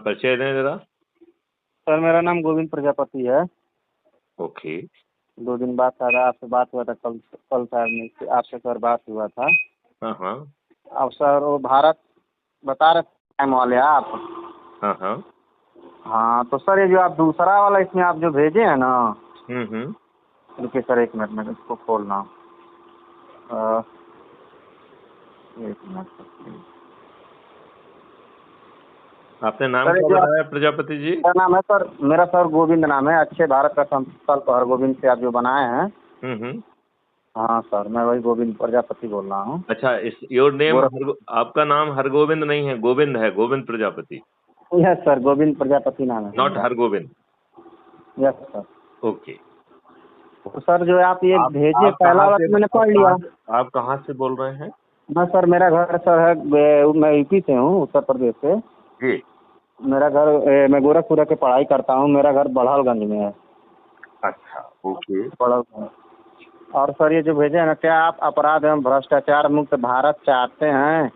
परिचय दें जरा। सर मेरा नाम गोविंद प्रजापति है। ओके। 2 दिन बाद सर आपसे बात हुआ था, कल कल सर आपसे सर बात हुआ था। हाँ हाँ अब सर वो भारत बता रहे टाइम वाले आप। हाँ हाँ। हाँ तो सर ये जो आप दूसरा वाला इसमें आप जो भेजे हैं ना, रुकिए सर 1 मिनट में इसको खोलना। 1 मिनट सर। आपने नाम सर ये क्या जो बताया प्रजापति जी? मेरा नाम है सर, मेरा सर गोविंद नाम है। अच्छे भारत का संकल्प हरगोविंद से आप जो बनाए हैं। हाँ सर मैं वही गोविंद प्रजापति बोल रहा हूँ। अच्छा, इस योर नेम गोरख आपका नाम हरगोविंद नहीं है, गोविंद है, गोविंद प्रजापति। यस सर, गोविंद प्रजापति नाम है नॉट मेरा। हरगोविंद। Yes sir. ओके। तो सर जो आप ये भेजे आप पहला कहाँ वाला से तो मैंने पढ़ लिया। आप कहाँ से बोल रहे हैं? मैं सर, मेरा घर सर है, मैं यूपी से हूँ, उत्तर प्रदेश से। जी। मेरा घर मैं गोरखपुर के पढ़ाई करता हूँ। मेरा घर बढ़लगंज में है। अच्छा, ओके। बढ़लगंज। और सर ये जो भेजे हैं ना, क्या आप अपराध एवं भ्रष्टाचार मुक्त भारत चाहते हैं?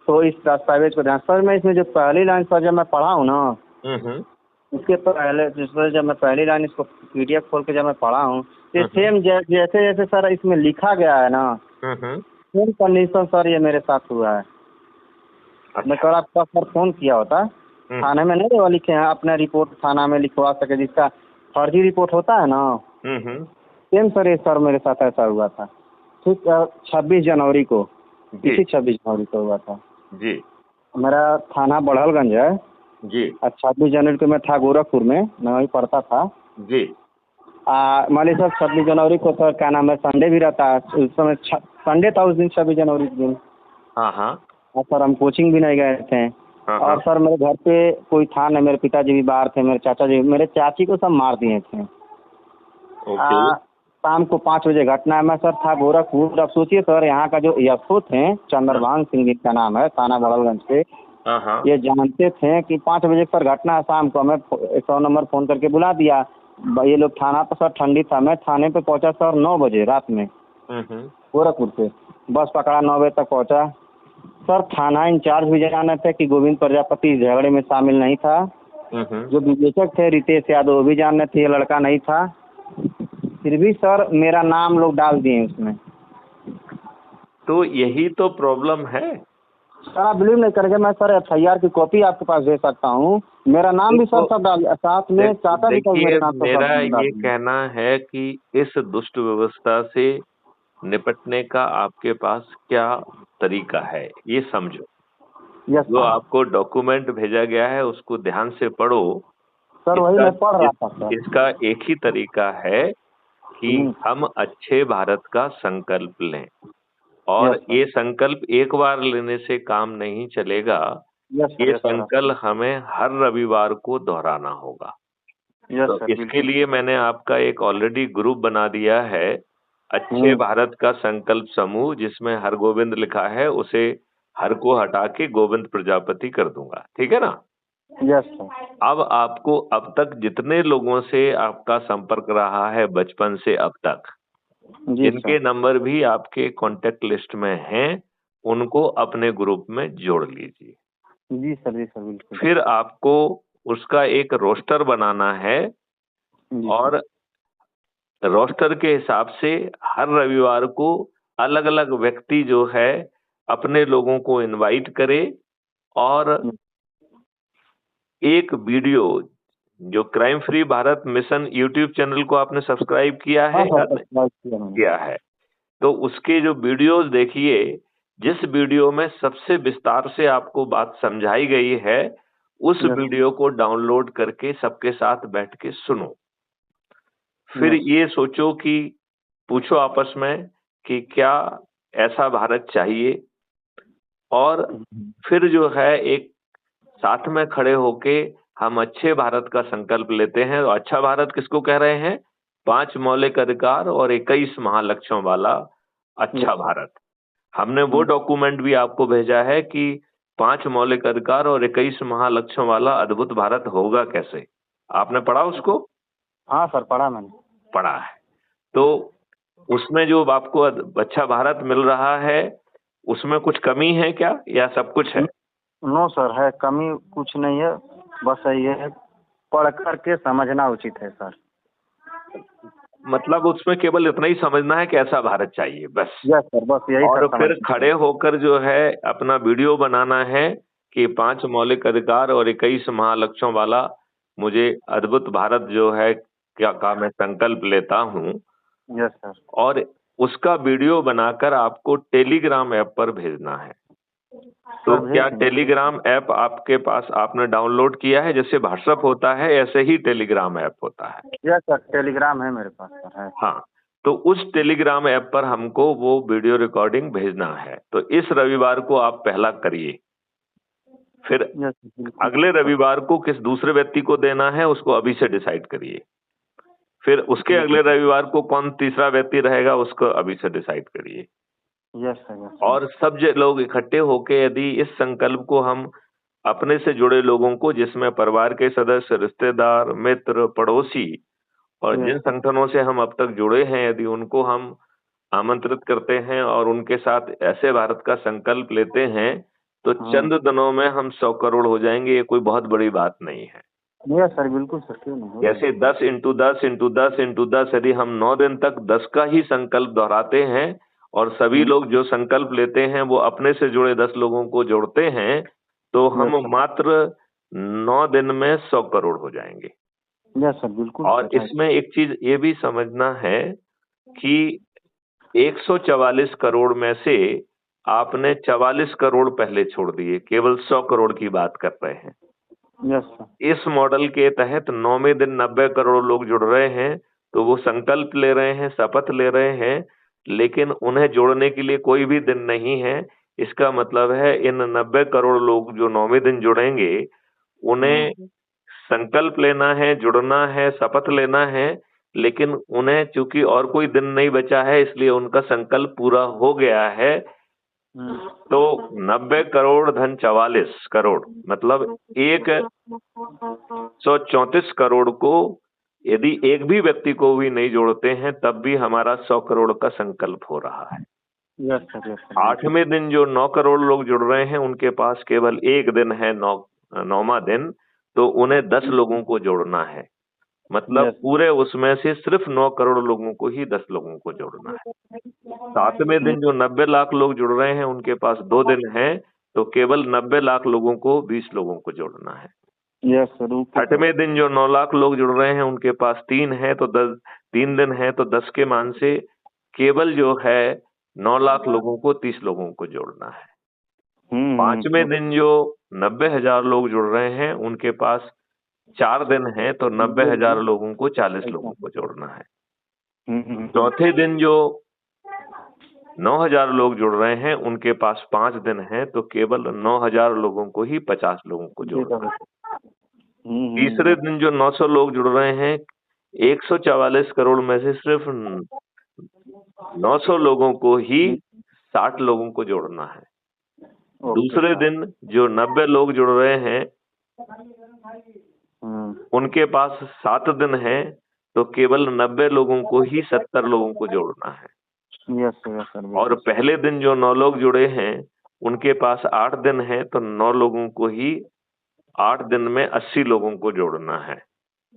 तो इस दस्तावेज को ध्यान सर, मैं इसमें जो पहली लाइन सर जब मैं पढ़ा हूँ ना, उसके पहले जब मैं पहली लाइन इसको PDF खोल के जब मैं पढ़ा हूँ, ये सेम जैसे जैसे सर इसमें लिखा गया है ना, सेम कंडीशन सर ये मेरे साथ हुआ है। मैं कल आपका सर फोन किया होता, थाने में नहीं वो लिखे हैं अपना रिपोर्ट थाना में लिखवा सके, जिसका फर्जी रिपोर्ट होता है ना, सेम सर ये सर मेरे साथ ऐसा हुआ था। ठीक 26 जनवरी को, इसी 26 जनवरी को हुआ था जी। मेरा थाना बढ़लगंज है जी। 26 जनवरी को मैं था गोरखपुर में, मैं वहीं पढ़ता था जी। मान लीजिए सर 26 जनवरी को सर क्या नाम है, संडे भी रहता है उस समय, संडे था उस दिन 26 जनवरी के दिन। हाँ हाँ। और सर हम कोचिंग भी नहीं गए थे। और सर मेरे घर पे कोई था नहीं, मेरे पिताजी भी बाहर थे, मेरे चाचा जी, मेरे चाची को सब मार दिए थे। शाम को 5 बजे घटना है। मैं सर था गोरखपुर। अब सोचिए सर, यहाँ का जो एसओ थे चंद्रभान सिंह जी का नाम है, थाना बढ़लगंज के, ये जानते थे कि 5 बजे सर घटना है शाम को। हमें 100 नंबर फोन करके बुला दिया। ये लोग थाना पर सर ठंडी था। मैं थाने पे पहुंचा सर 9 बजे रात में गोरखपुर से। बस पकड़ा 9 बजे तक पहुंचा। सर थाना इंचार्ज भी जाना थे कि गोविंद प्रजापति झगड़े में शामिल नहीं था। जो विवेचक थे रितेश यादव वो भी जानने थे ये लड़का नहीं था। फिर भी सर मेरा नाम लोग डाल दिए उसमें। तो यही तो प्रॉब्लम है सर। आप बिलीव नहीं करेंगे, मैं सर FIR की कॉपी आपके पास भेज सकता हूँ। मेरा नाम भी सर सब डाल, साथ में चाचा भी मेरे नाम पर मेरा ये कहना है कि इस दुष्ट व्यवस्था से निपटने का आपके पास क्या तरीका है ये समझो। जो आपको डॉक्यूमेंट भेजा गया है उसको ध्यान से पढ़ो। सर वही मैं पढ़ रहा था सर। इसका एक ही तरीका है कि हम अच्छे भारत का संकल्प लें, और ये संकल्प एक बार लेने से काम नहीं चलेगा। ये संकल्प हमें हर रविवार को दोहराना होगा। तो इसके लिए मैंने आपका एक ऑलरेडी ग्रुप बना दिया है, अच्छे भारत का संकल्प समूह, जिसमें हरगोविंद लिखा है। उसे हर को हटा के गोविंद प्रजापति कर दूंगा, ठीक है ना? Yes sir. अब आपको अब तक जितने लोगों से आपका संपर्क रहा है बचपन से अब तक, जिनके नंबर भी आपके कांटेक्ट लिस्ट में हैं, उनको अपने ग्रुप में जोड़ लीजिए। जी सर, जी सर, बिल्कुल। फिर आपको उसका एक रोस्टर बनाना है, और रोस्टर के हिसाब से हर रविवार को अलग अलग व्यक्ति जो है अपने लोगों को इनवाइट करे, और एक वीडियो, जो crime free Bharat mission YouTube channel को आपने सब्सक्राइब किया है या नहीं किया है, तो उसके जो वीडियोस देखिए, जिस वीडियो में सबसे विस्तार से आपको बात समझाई गई है, उस वीडियो को डाउनलोड करके सबके साथ बैठ के सुनो। फिर ये सोचो कि पूछो आपस में कि क्या ऐसा भारत चाहिए, और फिर जो है एक साथ में खड़े होके हम अच्छे भारत का संकल्प लेते हैं। और अच्छा भारत किसको कह रहे हैं? 5 मौलिक अधिकार और 21 महालक्ष्यों वाला अच्छा भारत। हमने वो डॉक्यूमेंट भी आपको भेजा है कि 5 मौलिक अधिकार और 21 महालक्ष्यों वाला अद्भुत भारत होगा कैसे। आपने पढ़ा उसको? हाँ सर, पढ़ा मैंने। पढ़ा है। तो उसमें जो आपको अच्छा भारत मिल रहा है, उसमें कुछ कमी है क्या, या सब कुछ है? नो सर, है कमी कुछ नहीं है, बस ये है पढ़ करके समझना उचित है सर। मतलब उसमें केवल इतना ही समझना है कि ऐसा भारत चाहिए बस। यस सर, बस यही और सर फिर समझ। खड़े होकर जो है अपना वीडियो बनाना है कि 5 मौलिक अधिकार और 21 महालक्ष्यों वाला मुझे अद्भुत भारत जो है क्या का मैं संकल्प लेता हूँ। Yes sir. और उसका वीडियो बनाकर आपको टेलीग्राम ऐप पर भेजना है। तो क्या टेलीग्राम ऐप आपके पास आपने डाउनलोड किया है? जैसे व्हाट्सएप होता है ऐसे ही टेलीग्राम ऐप होता है। यस सर, टेलीग्राम है मेरे पास सर, है। हाँ, तो उस टेलीग्राम ऐप पर हमको वो वीडियो रिकॉर्डिंग भेजना है। तो इस रविवार को आप पहला करिए, फिर अगले रविवार को किस दूसरे व्यक्ति को देना है उसको अभी से डिसाइड करिए। फिर उसके अगले रविवार को कौन तीसरा व्यक्ति रहेगा उसको अभी से डिसाइड करिए। Yes sir. और सब लोग इकट्ठे होके यदि इस संकल्प को हम अपने से जुड़े लोगों को, जिसमें परिवार के सदस्य, रिश्तेदार, मित्र, पड़ोसी और जिन संगठनों से हम अब तक जुड़े हैं, यदि उनको हम आमंत्रित करते हैं और उनके साथ ऐसे भारत का संकल्प लेते हैं तो चंद दिनों में हम 100 करोड़ हो जाएंगे। ये कोई बहुत बड़ी बात नहीं है। यस सर, बिल्कुल सर, क्यों नहीं। जैसे 10 इंटू 10 इंटू 10 इंटू 10 यदि हम 9 दिन तक 10 का ही संकल्प दोहराते हैं और सभी लोग जो संकल्प लेते हैं वो अपने से जुड़े 10 लोगों को जोड़ते हैं तो हम मात्र 9 दिन में 100 करोड़ हो जाएंगे। यस सर, बिल्कुल। और इसमें एक चीज ये भी समझना है कि 144 करोड़ में से आपने 44 करोड़ पहले छोड़ दिए, केवल 100 करोड़ की बात कर रहे हैं। Yes sir. इस मॉडल के तहत 9वें दिन 90 करोड़ लोग जुड़ रहे हैं तो वो संकल्प ले रहे हैं, शपथ ले रहे हैं, लेकिन उन्हें जोड़ने के लिए कोई भी दिन नहीं है। इसका मतलब है इन 90 करोड़ लोग जो 9वें दिन जुड़ेंगे उन्हें संकल्प लेना है, जुड़ना है, शपथ लेना है, लेकिन उन्हें चूंकि और कोई दिन नहीं बचा है इसलिए उनका संकल्प पूरा हो गया है। तो 90 करोड़ धन 44 करोड़ मतलब 134 करोड़ को यदि एक भी व्यक्ति को भी नहीं जोड़ते हैं तब भी हमारा 100 करोड़ का संकल्प हो रहा है। Yes sir, yes sir. 8वें दिन जो 9 करोड़ लोग जुड़ रहे हैं उनके पास केवल एक दिन है, 9वां दिन, तो उन्हें 10 लोगों को जोड़ना है। मतलब पूरे उसमें से सिर्फ 9 करोड़ लोगों को ही 10 लोगों को जोड़ना है। 7वें दिन जो 90 लाख लोग जुड़ रहे हैं उनके पास 2 दिन है तो केवल 90 लाख लोगों को 20 लोगों को जोड़ना है। Yes sir. 8वें दिन जो 9 लाख लोग जुड़ रहे हैं उनके पास 3 है तो 3 दिन है तो 10 के मान से केवल जो है 9 लाख लोगों को 30 लोगों को जोड़ना है। 5वें दिन जो 90,000 लोग जुड़ रहे हैं उनके पास 4 दिन है तो 90,000 लोगों को 40 लोगों को जोड़ना है। चौथे दिन जो 9,000 लोग जुड़ रहे हैं उनके पास 5 दिन है तो केवल 9,000 लोगों को ही 50 लोगों को जोड़ना है। तीसरे दिन जो 900 लोग जुड़ रहे हैं 144 करोड़ में से सिर्फ 900 लोगों को ही 60 लोगों को जोड़ना है। दूसरे दिन जो 90 लोग जुड़ रहे हैं उनके पास 7 दिन है तो केवल 90 लोगों को ही 70 लोगों को जोड़ना है। Yes sir. और पहले दिन जो 9 लोग जुड़े हैं उनके पास 8 दिन है तो 9 लोगों को ही 8 दिन में 80 लोगों को जोड़ना है।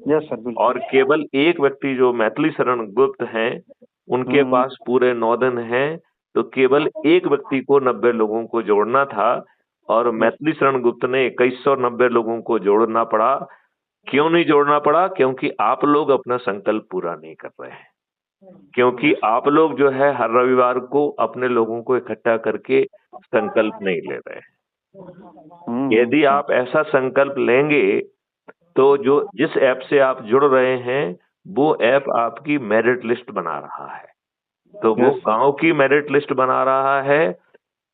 Yes sir. और केवल एक व्यक्ति जो मैथिली शरण गुप्त हैं उनके पास पूरे 9 दिन है तो केवल एक व्यक्ति को 90 लोगों को जोड़ना था और मैथिली शरण गुप्त ने 2190 लोगों को जोड़ना पड़ा। क्यों नहीं जोड़ना पड़ा? क्योंकि आप लोग अपना संकल्प पूरा नहीं कर रहे हैं, क्योंकि आप लोग जो है हर रविवार को अपने लोगों को इकट्ठा करके संकल्प नहीं ले रहे हैं। यदि आप ऐसा संकल्प लेंगे तो जो जिस ऐप से आप जुड़ रहे हैं वो ऐप आपकी मेरिट लिस्ट बना रहा है, तो वो गांव की मेरिट लिस्ट बना रहा है।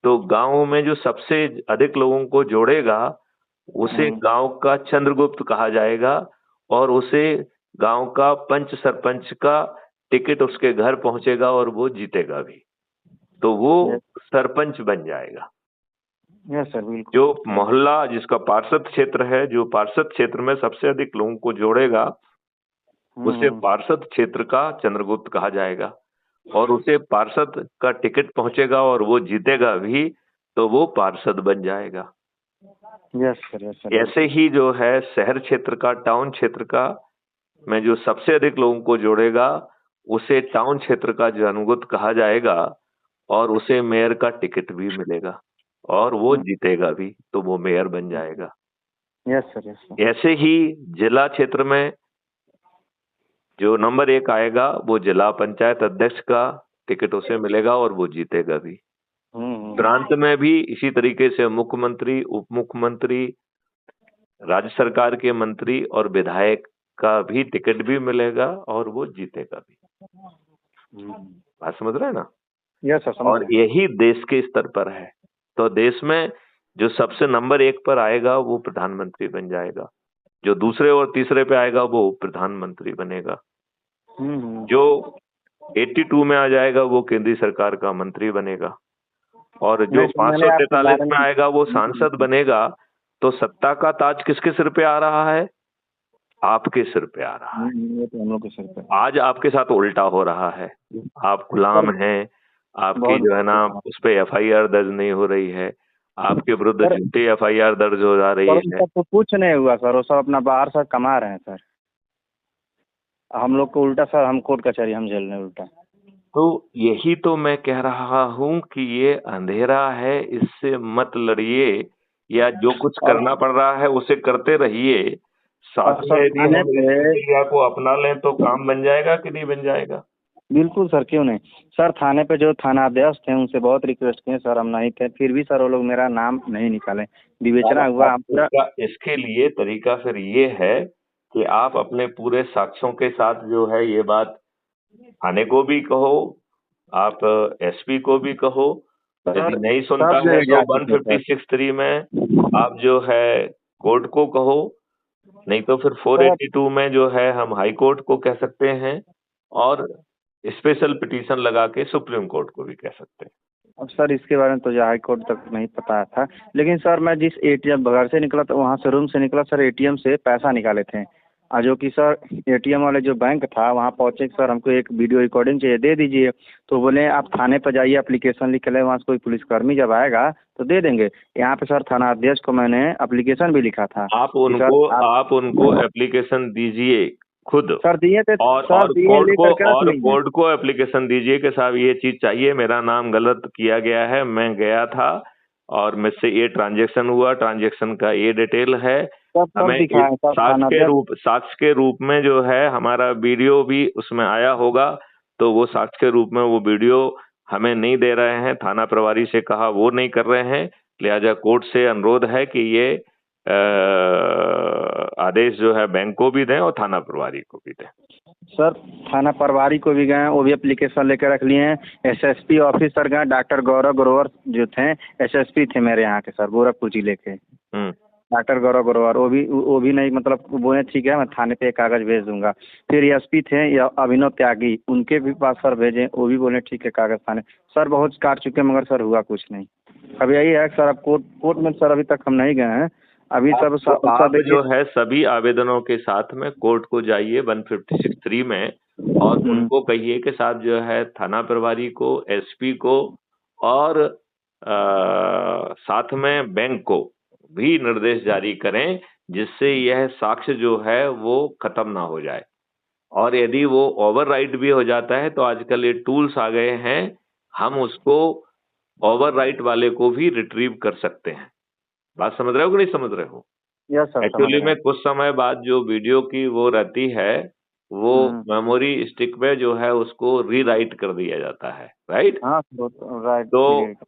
तो गांव में जो सबसे अधिक लोगों को जोड़ेगा उसे गांव का चंद्रगुप्त कहा जाएगा और उसे गांव का पंच सरपंच का टिकट उसके घर पहुंचेगा और वो जीतेगा भी, तो वो सरपंच बन जाएगा। यस सर, बिल्कुल। जो मोहल्ला जिसका पार्षद क्षेत्र है, जो पार्षद क्षेत्र में सबसे अधिक लोगों को जोड़ेगा उसे पार्षद क्षेत्र का चंद्रगुप्त कहा जाएगा और उसे पार्षद का टिकट पहुंचेगा और वो जीतेगा भी तो वो पार्षद बन जाएगा। Yes sir, yes sir. ऐसे ही जो है शहर क्षेत्र का, टाउन क्षेत्र का में जो सबसे अधिक लोगों को जोड़ेगा उसे टाउन क्षेत्र का जनगुत कहा जाएगा और उसे मेयर का टिकट भी मिलेगा और वो जीतेगा भी, तो वो मेयर बन जाएगा। Yes sir, yes sir. ऐसे ही जिला क्षेत्र में जो नंबर 1 आएगा वो जिला पंचायत अध्यक्ष का टिकट उसे मिलेगा और वो जीतेगा भी। प्रांत में भी इसी तरीके से मुख्यमंत्री, उप मुख्यमंत्री, राज्य सरकार के मंत्री और विधायक का भी टिकट भी मिलेगा और वो जीतेगा भी। बात समझ रहे हैं ना? यस सर, समझ और रहे हैं। यही देश के स्तर पर है। तो देश में जो सबसे नंबर 1 पर आएगा वो प्रधानमंत्री बन जाएगा, जो दूसरे और तीसरे पे आएगा वो प्रधानमंत्री बनेगा, जो 82 में आ जाएगा वो केंद्रीय सरकार का मंत्री बनेगा और जो 543 में आएगा वो सांसद बनेगा। तो सत्ता का ताज किसके सिर पे आ रहा है? आपके सिर पे आ रहा है। ये तो हम लोग के सिर पे। आज आपके साथ उल्टा हो रहा है, आप गुलाम हैं, आपकी जो है ना उस पे FIR दर्ज नहीं हो रही है, आपके विरुद्ध झूठी FIR दर्ज हो जा रही है। तो कुछ नहीं हुआ सर, वो सब अपना बाहर से कमा रहे हैं सर। हम लोग को उल्टा सर, हम कोर्ट कचहरी, हम जेल में उल्टा। तो यही तो मैं कह रहा हूँ कि ये अंधेरा है, इससे मत लड़िए, या जो कुछ करना पड़ रहा है उसे करते रहिए। साथ में यदि हम इंडिया को अपना लें तो काम बन जाएगा कि नहीं बन जाएगा? बिल्कुल सर, क्यों नहीं सर। थाने पे जो थानाध्यक्ष थे उनसे बहुत रिक्वेस्ट किए सर, हम नहीं थे, फिर भी सर वो लोग मेरा नाम नहीं निकाले। विवेचना हुआ पूरा। इसके लिए तरीका फिर ये है कि आप अपने पूरे साक्ष्यों के साथ जो है ये बात थाने को भी कहो, आप SP को भी कहो, यदि नहीं सुनता है तो 156(3) में आप जो है कोर्ट को कहो, नहीं तो फिर 482 में जो है हम हाई कोर्ट को कह सकते हैं और स्पेशल पिटीशन लगा के सुप्रीम कोर्ट को भी कह सकते हैं। अब सर इसके बारे में तो जो हाई कोर्ट तक नहीं पता था, लेकिन सर मैं जिस ATM घर से निकला था, वहाँ से रूम से निकला सर, ATM से पैसा निकाले थे, और जो कि सर ATM वाले जो बैंक था वहाँ पहुँचे सर, हमको एक वीडियो रिकॉर्डिंग चाहिए, दे दीजिए। तो बोले आप थाने पर जाइए, एप्लीकेशन लिख के ले, वहाँ से कोई पुलिसकर्मी जब आएगा तो दे देंगे। यहाँ पे सर थाना अध्यक्ष को मैंने एप्लीकेशन भी लिखा था। आप उनको एप्लीकेशन दीजिए खुद सर, दिए थे और कोर्ट को एप्लीकेशन दीजिए कि साहब ये चीज चाहिए, मेरा नाम गलत किया गया है, मैं गया था और मुझसे ये ट्रांजैक्शन हुआ, ट्रांजैक्शन का ये डिटेल है, हमें साक्ष्य के रूप में जो है हमारा वीडियो भी उसमें आया होगा, तो वो साक्ष्य के रूप में वो वीडियो हमें नहीं दे रहे हैं, थाना प्रभारी से कहा वो नहीं कर रहे हैं, लिहाजा कोर्ट से अनुरोध है कि ये आदेश जो है बैंक को भी दें और थाना प्रभारी को भी दें। सर थाना प्रभारी को भी गए, वो भी एप्लीकेशन लेकर रख लिए हैं। SSP ऑफिसर गए, डॉक्टर गौरव ग्रोवर जो थे, SSP थे मेरे यहाँ के सर, गोरखपुर जिले के, डॉक्टर गौरव ग्रोवर, वो भी नहीं, मतलब बोले ठीक है मैं थाने पे कागज भेज दूंगा। फिर SP थे या अभिनव त्यागी, उनके भी पास सर भेजे, वो भी बोले ठीक है कागज थाने। सर बहुत काट चुके मगर सर हुआ कुछ नहीं। अब यही है सर, अब कोर्ट में सर अभी तक हम नहीं गए हैं। अभी सब जो है सभी आवेदनों के साथ में कोर्ट को जाइए 156(3) में और उनको कहिए कि साहब जो है थाना प्रभारी को, SP को और साथ में बैंक को भी निर्देश जारी करें, जिससे यह साक्ष्य जो है वो खत्म ना हो जाए। और यदि वो ओवरराइट भी हो जाता है तो आजकल ये टूल्स आ गए हैं, हम उसको ओवरराइट वाले को भी रिट्रीव कर सकते हैं। बात समझ रहे हो कि नहीं समझ रहे हो? Yes sir. एक्चुअली में कुछ समय बाद जो वीडियो की वो रहती है, वो मेमोरी स्टिक पे जो है उसको रीराइट कर दिया जाता है, राइट? हाँ, राइट। तो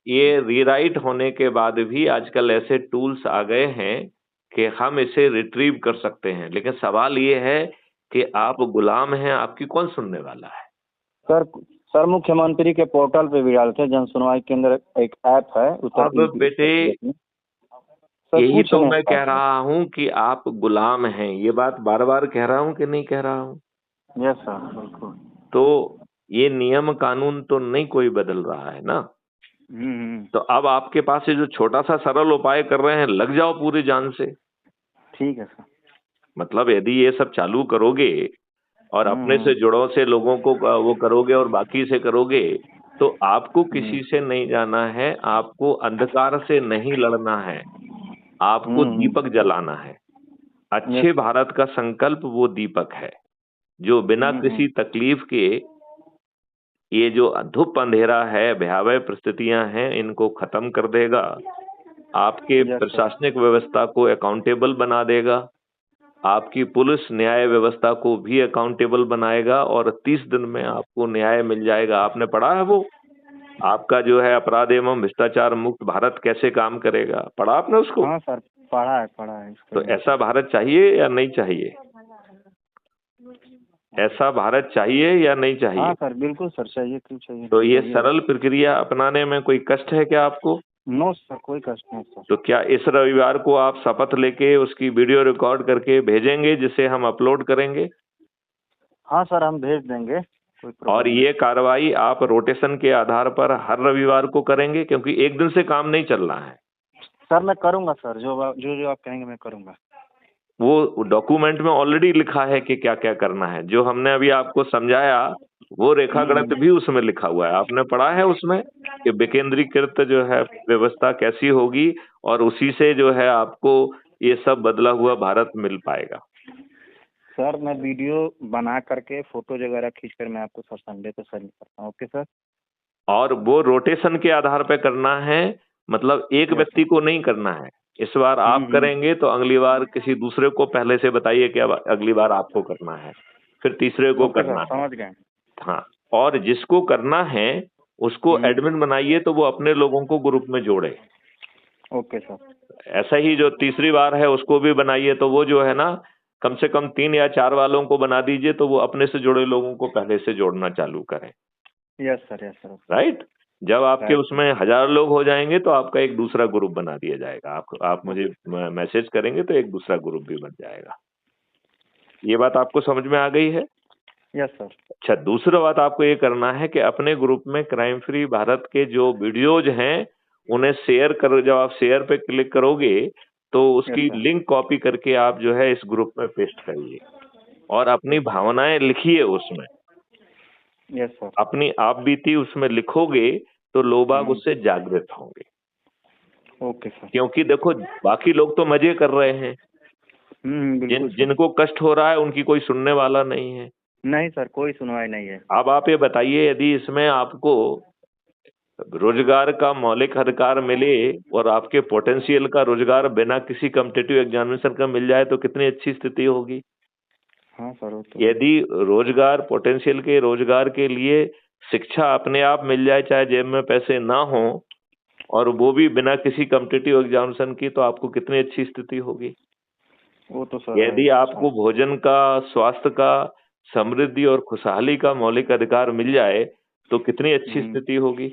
ये रीराइट होने के बाद भी आजकल ऐसे टूल्स आ गए हैं कि हम इसे रिट्रीव कर सकते हैं, लेकिन सवाल ये है कि आप गुलाम हैं, आपकी कौन सुनने वाला है? सर मुख्यमंत्री के पोर्टल पे भी डालते हैं, जन सुनवाई केंद्र एक ऐप है। अब बेटे यही तो मैं कह रहा हूँ कि आप गुलाम हैं, ये बात बार बार कह रहा हूँ कि नहीं कह रहा हूँ? यस सर, बिल्कुल। तो ये नियम कानून तो नहीं कोई बदल रहा है ना। तो अब आपके पास ये जो छोटा सा सरल उपाय कर रहे हैं, लग जाओ पूरी जान से। ठीक है सर। मतलब यदि ये सब चालू करोगे और अपने से जुड़ों से लोगों को वो करोगे और बाकी से करोगे, तो आपको किसी से नहीं जाना है, आपको अंधकार से नहीं लड़ना है, आपको दीपक जलाना है। अच्छे भारत का संकल्प वो दीपक है जो बिना किसी तकलीफ के ये जो धूप अंधेरा है, भयावह परिस्थितियां हैं, इनको खत्म कर देगा। आपके प्रशासनिक व्यवस्था को अकाउंटेबल बना देगा, आपकी पुलिस न्याय व्यवस्था को भी अकाउंटेबल बनाएगा और 30 दिन में आपको न्याय मिल जाएगा। आपने पढ़ा है वो आपका जो है अपराध एवं भ्रष्टाचार मुक्त भारत कैसे काम करेगा, पढ़ा आपने उसको? हाँ सर, पढ़ा है। तो ऐसा भारत चाहिए या नहीं चाहिए? ऐसा भारत चाहिए या नहीं चाहिए? हाँ सर, बिल्कुल सर, चाहिए, क्यों चाहिए। तो ये सरल प्रक्रिया अपनाने में कोई कष्ट है क्या आपको? नो सर, कोई कष्ट नहीं सर। तो क्या इस रविवार को आप शपथ लेके उसकी वीडियो रिकॉर्ड करके भेजेंगे जिसे हम अपलोड करेंगे? हाँ सर, हम भेज देंगे। और ये कार्रवाई आप रोटेशन के आधार पर हर रविवार को करेंगे, क्योंकि एक दिन से काम नहीं चलना है। सर मैं करूंगा सर, जो आप कहेंगे मैं करूंगा। वो डॉक्यूमेंट में ऑलरेडी लिखा है कि क्या क्या करना है। जो हमने अभी आपको समझाया वो रेखा गणित भी उसमें लिखा हुआ है। आपने पढ़ा है उसमें कि विकेंद्रीकृत जो है व्यवस्था कैसी होगी और उसी से जो है आपको ये सब बदला हुआ भारत मिल पाएगा। सर मैं वीडियो बना करके फोटो वगैरह खींच कर मैं आपको सर संडे को सेंड करता हूँ। Okay sir. और वो रोटेशन के आधार पे करना है, मतलब एक व्यक्ति को नहीं करना है। इस बार आप करेंगे तो अगली बार किसी दूसरे को पहले से बताइए कि अब अगली बार आपको करना है, फिर तीसरे को करना है। समझ गए। हाँ, और जिसको करना है उसको एडमिन बनाइए तो वो अपने लोगों को ग्रुप में जोड़े। Okay sir. ऐसा ही जो तीसरी बार है उसको भी बनाइए तो वो जो है ना कम से कम 3 या 4 वालों को बना दीजिए तो वो अपने से जुड़े लोगों को पहले से जोड़ना चालू करें। Yes sir. राइट। जब आपके उसमें 1000 लोग हो जाएंगे तो आपका एक दूसरा ग्रुप बना दिया जाएगा। आप मुझे मैसेज करेंगे तो एक दूसरा ग्रुप भी बन जाएगा। ये बात आपको समझ में आ गई है? Yes sir. अच्छा, दूसरा बात आपको ये करना है कि अपने ग्रुप में क्राइम फ्री भारत के जो वीडियोज हैं उन्हें शेयर करो। जब आप शेयर पे क्लिक करोगे तो उसकी लिंक कॉपी करके आप जो है इस ग्रुप में पेस्ट करिए और अपनी भावनाएं लिखिए उसमें। Yes sir. अपनी आप बीती उसमें लिखोगे तो लोग बाग उससे जागृत होंगे। Okay sir. क्योंकि देखो बाकी लोग तो मजे कर रहे हैं, जिनको कष्ट हो रहा है उनकी कोई सुनने वाला नहीं है। नहीं सर, कोई सुनवाई नहीं है। अब आप ये बताइए, यदि इसमें आपको रोजगार का मौलिक अधिकार मिले और आपके पोटेंशियल का रोजगार बिना किसी कॉम्पिटिटिव एग्जामिनेशन का मिल जाए तो कितनी अच्छी स्थिति होगी। हाँ सर। यदि रोजगार पोटेंशियल के रोजगार के लिए शिक्षा अपने आप मिल जाए, चाहे जेब में पैसे ना हो, और वो भी बिना किसी कॉम्पिटिटिव एग्जामिनेशन की, तो आपको कितनी अच्छी स्थिति होगी। वो तो सर। यदि आपको भोजन का, स्वास्थ्य का, समृद्धि और खुशहाली का मौलिक अधिकार मिल जाए तो कितनी अच्छी स्थिति होगी।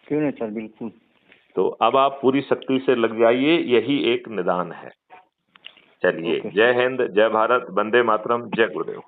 क्यों नहीं सर, बिल्कुल। तो अब आप पूरी शक्ति से लग जाइए, यही एक निदान है। चलिए, जय हिंद, जय भारत, वंदे मातरम, जय गुरुदेव।